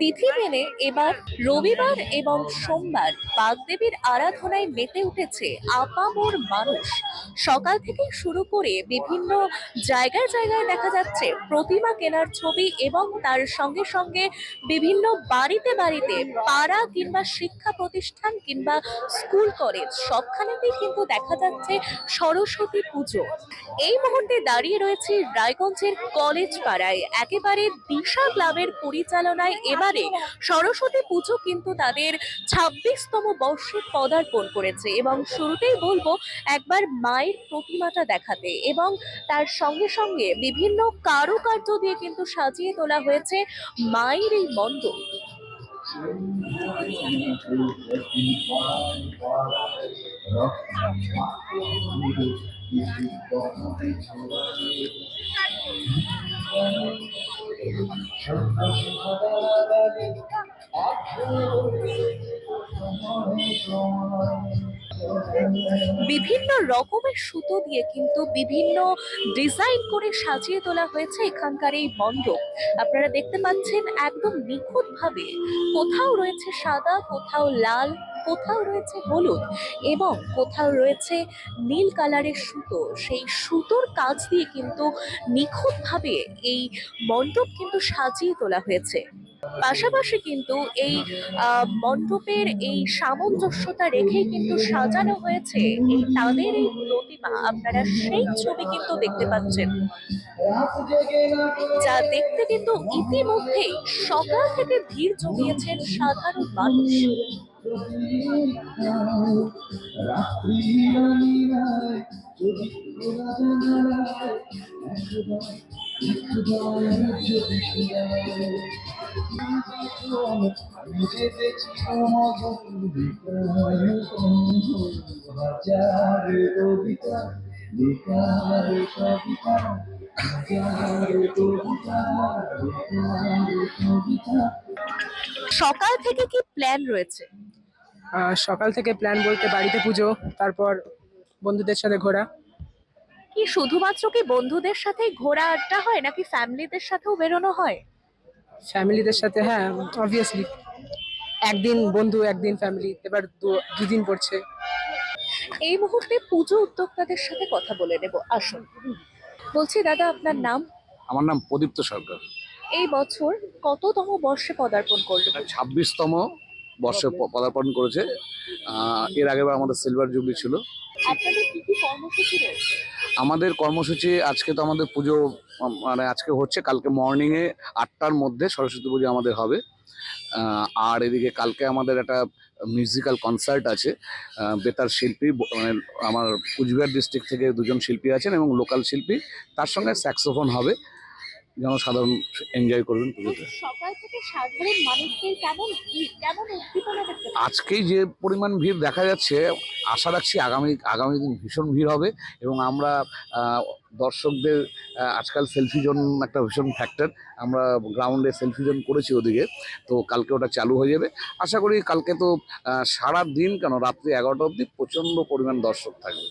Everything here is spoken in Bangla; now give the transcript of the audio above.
তিথি মেনে এবার রবিবার এবং সোমবার বাগদেবীর আরাধনায় মেতে উঠেছে আপামর মানুষ। সকাল থেকে শুরু করে বিভিন্ন জায়গায় জায়গায় দেখা যাচ্ছে প্রতিমা কেনার ছবি, এবং তার সঙ্গে সঙ্গে বিভিন্ন বাড়িতে বাড়িতে পাড়া কিংবা শিক্ষা প্রতিষ্ঠান কিংবা স্কুল কলেজ সবখানেতেই কিন্তু দেখা যাচ্ছে সরস্বতী পুজো। এই মুহূর্তে দাঁড়িয়ে রয়েছে রায়গঞ্জের কলেজ পাড়ায়, একেবারে দিশা ক্লাবের পরিচালনায় এবারে সরস্বতী পুজো কিন্তু তাদের ২৬তম বর্ষে পদার্পণ করেছে। এবং শুরুতেই বলবো একবার মায়ের প্রতিমাটা দেখাতে, এবং তার সঙ্গে সঙ্গে বিভিন্ন কারুকার্য দিয়ে কিন্তু সাজিয়ে তোলা হয়েছে মায়ের এই মণ্ডপ। বিভিন্ন রকমের সুতো দিয়ে কিন্তু বিভিন্ন ডিজাইন করে সাজিয়ে তোলা হয়েছে এখানকার এই মণ্ডপ। আপনারা দেখতে পাচ্ছেন একদম নিখুঁত ভাবে, কোথাও রয়েছে সাদা, কোথাও লাল, কোথাও রয়েছে হলুদ, এবং কোথাও রয়েছে নীল কালারের সুতো। সেই সুতোর কাজ দিয়ে কিন্তু নিখুঁত ভাবে এই মণ্ডপ কিন্তু সাজিয়ে তোলা হয়েছে। পাশাপাশি কিন্তু এই মণ্ডপের এই সামঞ্জস্যতা রেখেই কিন্তু সাজানো হয়েছে এই তাদের এই প্রতিমা। আপনারা সেই ছবি কিন্তু দেখতে পাচ্ছেন, যা দেখতে কিন্তু ইতিমধ্যেই সকাল থেকে ভিড় জমিয়েছেন সাধারণ মানুষ। সকাল থেকে কি প্ল্যান রয়েছে? সকাল থেকে প্ল্যান বলতে বাড়িতে পুজো, তারপর বন্ধুদের সাথে ঘোরা। কি শুধুমাত্র কি বন্ধুদের সাথে ঘোরা আড্ডা হয়, নাকি ফ্যামিলিদের সাথেও বেরোনো হয়? ফ্যামিলিদের সাথে, হ্যাঁ অবভিয়াসলি। একদিন বন্ধু একদিন ফ্যামিলি, এবার দুদিন পড়ছে। এই মুহূর্তে পুজো উদ্যোক্তাদের সাথে কথা বলে নেব, আসুন। বলছি দাদা, আপনার নাম? আমার নাম প্রদীপ্ত সরকার। এই বছর কততম বর্ষে পদার্পণ করলো? ২৬তম বর্ষে পদার্পণ করেছে। এর আগেবার আমাদের সিলভার জুবলি ছিল। আপনাদের কি কি কর্মসূচি রয়েছে? আমাদের কর্মসূচি আজকে তো আমাদের পুজো মানে আজকে হচ্ছে, কালকে মর্নিংয়ে ৮টার মধ্যে সরস্বতী পুজো আমাদের হবে। আর এদিকে কালকে আমাদের একটা মিউজিক্যাল কনসার্ট আছে। বেতার শিল্পী, মানে আমার কুচবিহার ডিস্ট্রিক্ট থেকে দুজন শিল্পী আছেন এবং লোকাল শিল্পী, তার সঙ্গে স্যাক্সোফোন হবে, যেন সাধারণ এনজয় করবেন পুজোতে। সকাল থেকে সাধারণ মানুষদের কেমন ভিড়, কেমন উদ্দীপনা দেখতে পাচ্ছেন? আজকেই যে পরিমাণ ভিড় দেখা যাচ্ছে, আশা রাখছি আগামী দিন ভীষণ ভিড় হবে। এবং আমরা দর্শকদের, আজকাল সেলফি জোন একটা ভীষণ ফ্যাক্টর, আমরা গ্রাউন্ডে সেলফি জোন করেছি ওদিকে, তো কালকে ওটা চালু হয়ে যাবে। আশা করি কালকে তো সারা দিন কেন, রাত্রি ১১টা অবধি প্রচণ্ড পরিমাণ দর্শক থাকবে।